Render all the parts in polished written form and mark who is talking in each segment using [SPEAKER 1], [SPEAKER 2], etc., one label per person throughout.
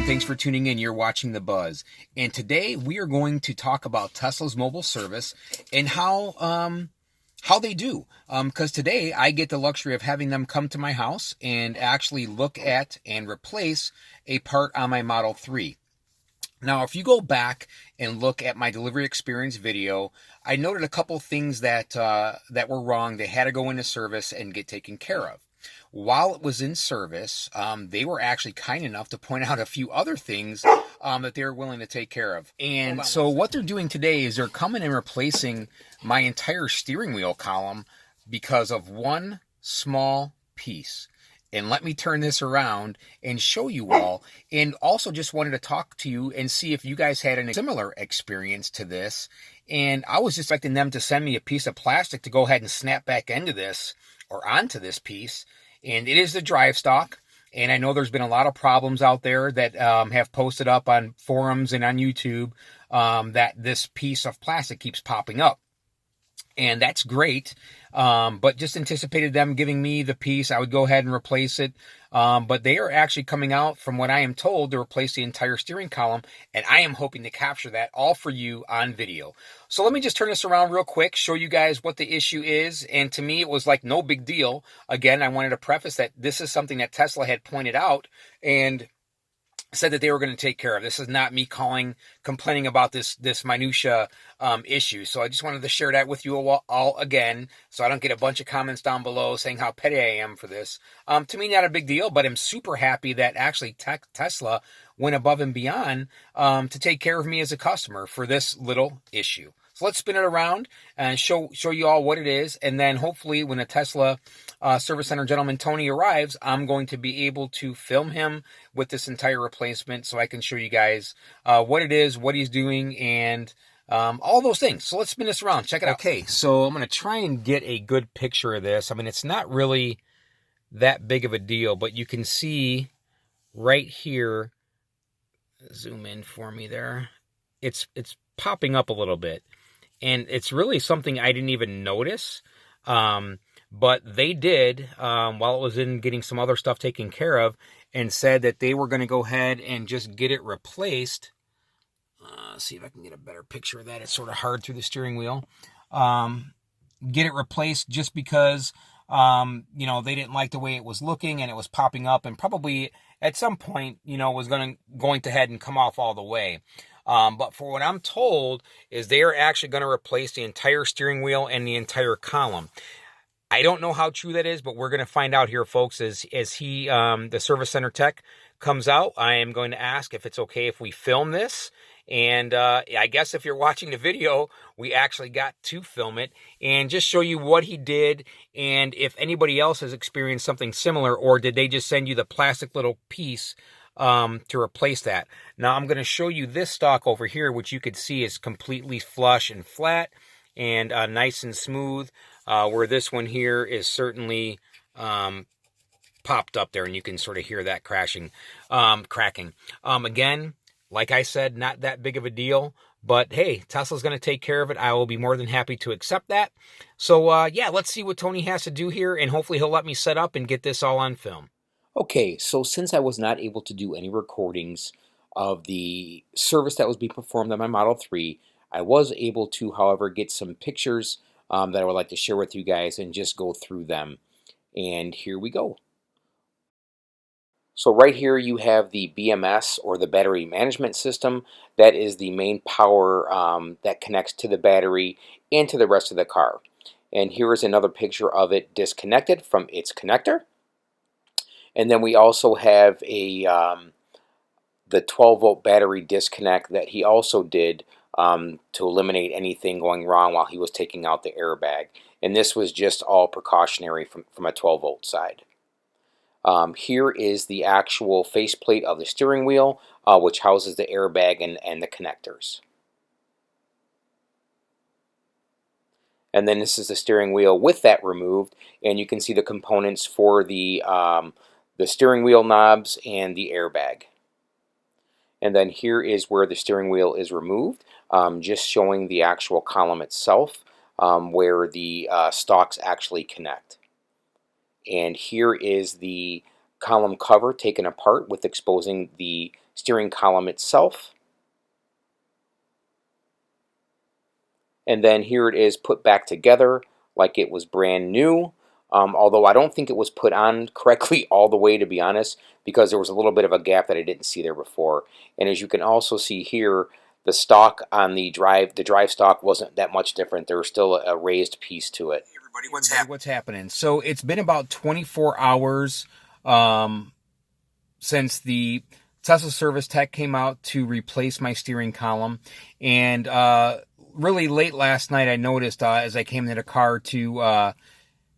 [SPEAKER 1] and thanks for tuning in. You're watching The Buzz. And today we are going to talk about Tesla's mobile service and how they do. Because today I get the luxury of having them come to my house and actually look at and replace a part on my Model 3. Now, if you go back and look at my delivery experience video, I noted a couple things that were wrong. They had to go into service and get taken care of. While it was in service, they were actually kind enough to point out a few other things that they were willing to take care of. And so what they're doing today is they're coming and replacing my entire steering wheel column because of one small piece. And let me turn this around and show you all. And also just wanted to talk to you and see if you guys had a similar experience to this. And I was expecting them to send me a piece of plastic to go ahead and snap back into this or onto this piece. And it is the drive stock. And I know there's been a lot of problems out there that have posted up on forums and on YouTube that this piece of plastic keeps popping up. And that's great, but just anticipated them giving me the piece. I would go ahead and replace it, but they are actually coming out, from what I am told, to replace the entire steering column, and I am hoping to capture that all for you on video. So let me just turn this around real quick, show you guys what the issue is, and to me it was like no big deal. Again, I wanted to preface that this is something that Tesla had pointed out and said that they were going to take care of. This is not me complaining about this minutia issue. So I just wanted to share that with you all again, so I don't get a bunch of comments down below saying how petty I am for this. To me, not a big deal, but I'm super happy that actually Tesla went above and beyond to take care of me as a customer for this little issue. So let's spin it around and show you all what it is. And then hopefully when the Tesla service center gentleman Tony arrives, I'm going to be able to film him with this entire replacement so I can show you guys what it is, what he's doing, and all those things. So let's spin this around. Check it out. Okay, so I'm going to try and get a good picture of this. I mean, it's not really that big of a deal, but you can see right here, zoom in for me there, it's popping up a little bit. And it's really something I didn't even notice, but they did while it was in getting some other stuff taken care of, and said that they were going to go ahead and just get it replaced. See if I can get a better picture of that. It's sort of hard through the steering wheel. Get it replaced just because, they didn't like the way it was looking and it was popping up, and probably at some point, was going to head and come off all the way. But for what I'm told is they are actually going to replace the entire steering wheel and the entire column. I don't know how true that is, but we're going to find out here, folks, as he, the service center tech, comes out. I am going to ask if it's okay if we film this. And I guess if you're watching the video, we actually got to film it and just show you what he did, and if anybody else has experienced something similar, or did they just send you the plastic little piece to replace that. Now I'm going to show you this stock over here, which you could see is completely flush and flat and nice and smooth, where this one here is certainly popped up there, and you can sort of hear that cracking. Again, like I said, not that big of a deal, but hey, Tesla's going to take care of it. I will be more than happy to accept that. So yeah, let's see what Tony has to do here, and hopefully he'll let me set up and get this all on film.
[SPEAKER 2] Okay, so since I was not able to do any recordings of the service that was being performed on my Model 3, I was able to, however, get some pictures that I would like to share with you guys and just go through them. And here we go. So right here you have the BMS, or the battery management system. That is the main power that connects to the battery and to the rest of the car. And here is another picture of it disconnected from its connector. And then we also have the 12-volt battery disconnect that he also did to eliminate anything going wrong while he was taking out the airbag. And this was just all precautionary from a 12-volt side. Here is the actual faceplate of the steering wheel, which houses the airbag and the connectors. And then this is the steering wheel with that removed, and you can see the components for the steering wheel knobs and the airbag. And then here is where the steering wheel is removed, just showing the actual column itself, where the stalks actually connect. And here is the column cover taken apart with exposing the steering column itself. And then here it is put back together like it was brand new. Although I don't think it was put on correctly all the way, to be honest, because there was a little bit of a gap that I didn't see there before. And as you can also see here, the stalk on the drive stalk wasn't that much different. There was still a raised piece to it.
[SPEAKER 1] Hey everybody, what's happening? So it's been about 24 hours since the Tesla service tech came out to replace my steering column, and really late last night I noticed as I came into the car to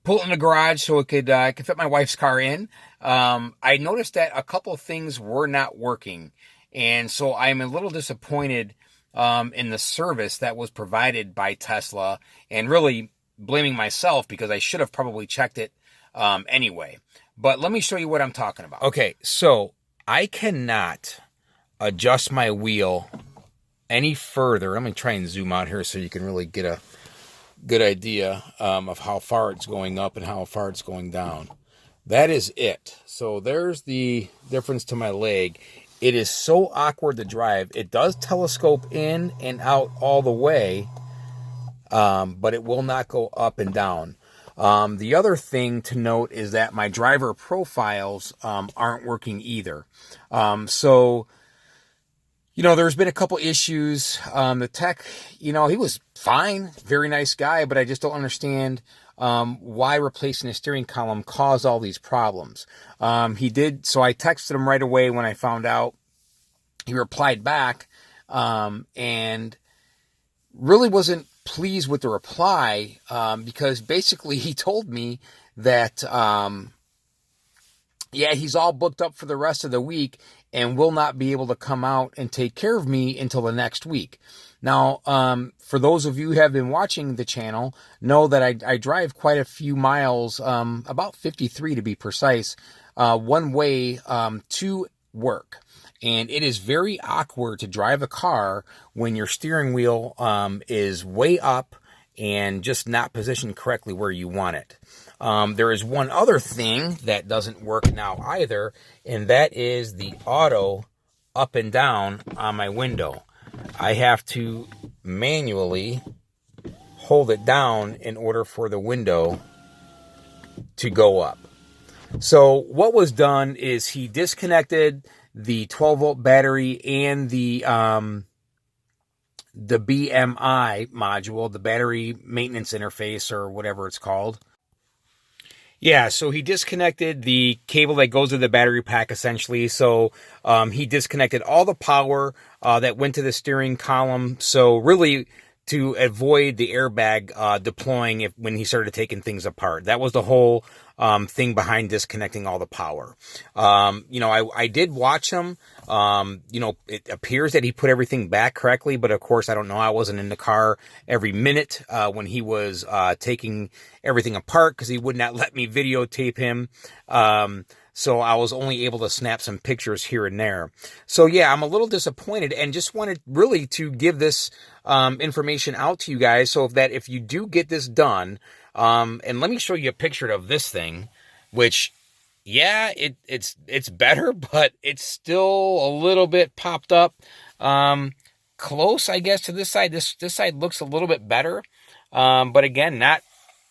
[SPEAKER 1] pull it in the garage so I could fit my wife's car in. I noticed that a couple of things were not working, and so I'm a little disappointed in the service that was provided by Tesla, and really blaming myself because I should have probably checked it anyway. But let me show you what I'm talking about. Okay, so I cannot adjust my wheel any further. Let me try and zoom out here so you can really get a good idea of how far it's going up and how far it's going down. That is it. So there's the difference to my leg. It is so awkward to drive. It does telescope in and out all the way, but it will not go up and down. The other thing to note is that my driver profiles aren't working either. So, there's been a couple issues. The tech, he was fine, very nice guy, but I just don't understand why replacing the steering column caused all these problems. He did, so I texted him right away when I found out. He replied back and really wasn't pleased with the reply because basically he told me that, he's all booked up for the rest of the week and will not be able to come out and take care of me until the next week. Now, for those of you who have been watching the channel, know that I drive quite a few miles, about 53 to be precise, one way to work. And it is very awkward to drive a car when your steering wheel is way up and just not positioned correctly where you want it. There is one other thing that doesn't work now either, and that is the auto up and down on my window. I have to manually hold it down in order for the window to go up. So what was done is he disconnected the 12-volt battery and the BMI module, the battery maintenance interface or whatever it's called. Yeah, so he disconnected the cable that goes to the battery pack, essentially. So he disconnected all the power that went to the steering column. So really to avoid the airbag deploying when he started taking things apart. That was the whole thing behind disconnecting all the power. I did watch him. It appears that he put everything back correctly, but of course, I don't know. I wasn't in the car every minute when he was taking everything apart because he would not let me videotape him. So I was only able to snap some pictures here and there. So yeah, I'm a little disappointed and just wanted really to give this information out to you guys so that if you do get this done, and let me show you a picture of this thing, which, yeah, it's better, but it's still a little bit popped up. Close, I guess, to this side. This side looks a little bit better. But again, not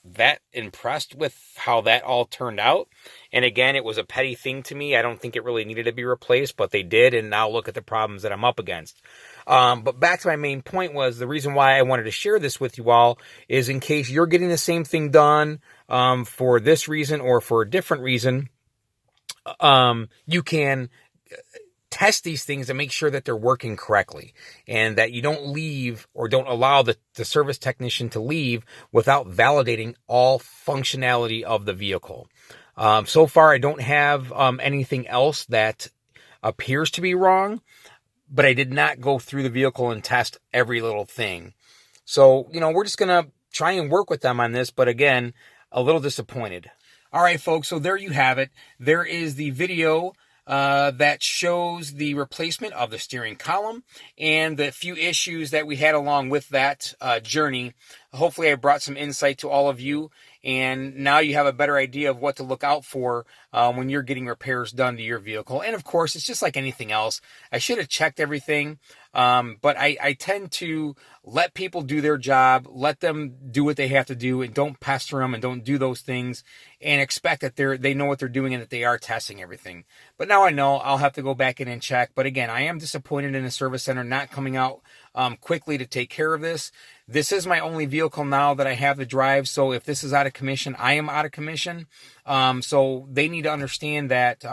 [SPEAKER 1] that impressed with how that all turned out. And again, it was a petty thing to me. I don't think it really needed to be replaced, but they did. And now look at the problems that I'm up against. But back to my main point was the reason why I wanted to share this with you all is in case you're getting the same thing done for this reason or for a different reason, you can test these things and make sure that they're working correctly and that you don't leave or don't allow the service technician to leave without validating all functionality of the vehicle. So far, I don't have anything else that appears to be wrong, but I did not go through the vehicle and test every little thing. So, we're just going to try and work with them on this, but again, a little disappointed. All right, folks, so there you have it. There is the video that shows the replacement of the steering column and the few issues that we had along with that journey. Hopefully I brought some insight to all of you, and now you have a better idea of what to look out for when you're getting repairs done to your vehicle. And of course, it's just like anything else. I should have checked everything, but I tend to let people do their job, let them do what they have to do, and don't pester them and don't do those things and expect that they know what they're doing and that they are testing everything. But now I know I'll have to go back in and check. But again, I am disappointed in the service center not coming out quickly to take care of this. This is my only vehicle now that I have to drive, so if this is out of commission, I am out of commission. So they need to understand that,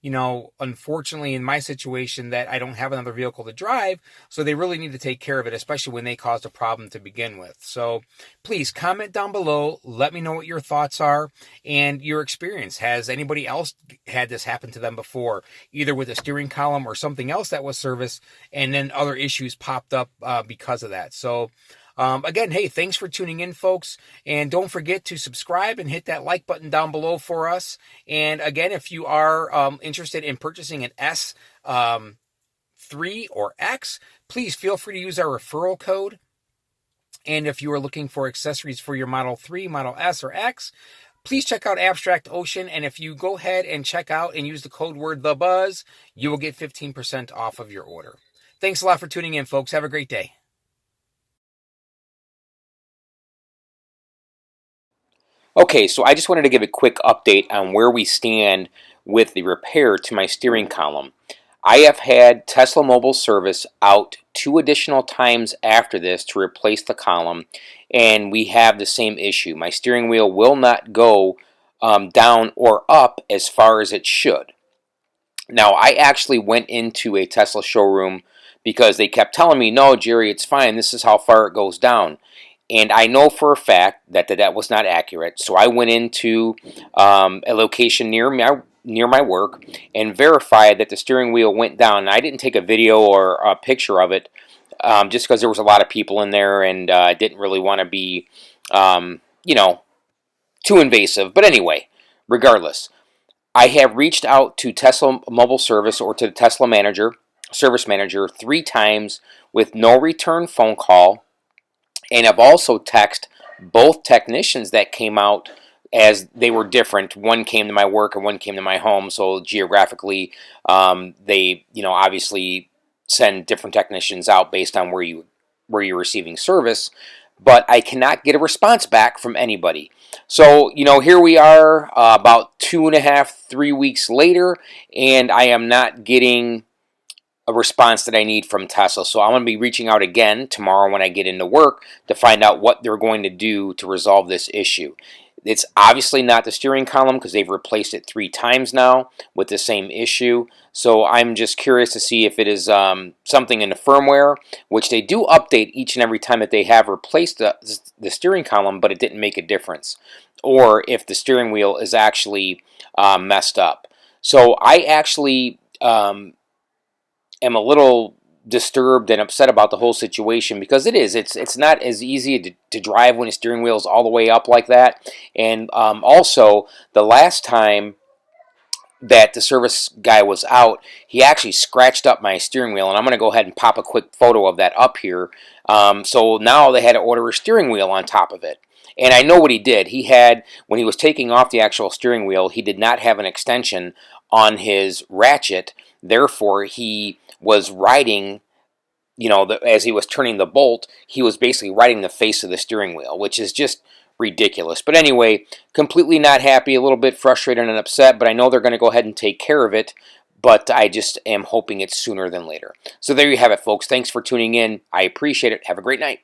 [SPEAKER 1] unfortunately in my situation that I don't have another vehicle to drive, so they really need to take care of it, especially when they caused a problem to begin with. So please comment down below, let me know what your thoughts are and your experience. Has anybody else had this happen to them before, either with a steering column or something else that was serviced, and then other issues popped up because of that? So again, hey, thanks for tuning in, folks. And don't forget to subscribe and hit that like button down below for us. And again, if you are interested in purchasing an S3 or X, please feel free to use our referral code. And if you are looking for accessories for your Model 3, Model S, or X, please check out Abstract Ocean. And if you go ahead and check out and use the code word THEBUZZ, you will get 15% off of your order. Thanks a lot for tuning in, folks. Have a great day.
[SPEAKER 2] Okay, so I just wanted to give a quick update on where we stand with the repair to my steering column. I have had Tesla Mobile Service out 2 additional times after this to replace the column, and we have the same issue. My steering wheel will not go down or up as far as it should. Now, I actually went into a Tesla showroom because they kept telling me, no, Jerry, it's fine. This is how far it goes down. And I know for a fact that that was not accurate. So I went into a location near my work and verified that the steering wheel went down. And I didn't take a video or a picture of it just because there was a lot of people in there, and I didn't really want to be, too invasive. But anyway, regardless, I have reached out to Tesla Mobile Service or to the Tesla service manager 3 times with no return phone call. And I've also texted both technicians that came out, as they were different. One came to my work and one came to my home. So geographically, they obviously send different technicians out based on where you're receiving service. But I cannot get a response back from anybody. So here we are, about 2.5, 3 weeks later, and I am not getting a response that I need from Tesla. So I'm going to be reaching out again tomorrow when I get into work to find out what they're going to do to resolve this issue. It's obviously not the steering column because they've replaced it 3 times now with the same issue. So I'm just curious to see if it is something in the firmware, which they do update each and every time that they have replaced the steering column, but it didn't make a difference. Or if the steering wheel is actually messed up. So I actually am a little disturbed and upset about the whole situation because it's not as easy to drive when the steering wheel is all the way up like that. And also, the last time that the service guy was out, he actually scratched up my steering wheel, and I'm going to go ahead and pop a quick photo of that up here. So now they had to order a steering wheel on top of it. And I know what he did. He had, when he was taking off the actual steering wheel, he did not have an extension on his ratchet. Therefore, he was riding, as he was turning the bolt, he was basically riding the face of the steering wheel, which is just ridiculous. But anyway, completely not happy, a little bit frustrated and upset, but I know they're going to go ahead and take care of it, but I just am hoping it's sooner than later. So there you have it, folks. Thanks for tuning in. I appreciate it. Have a great night.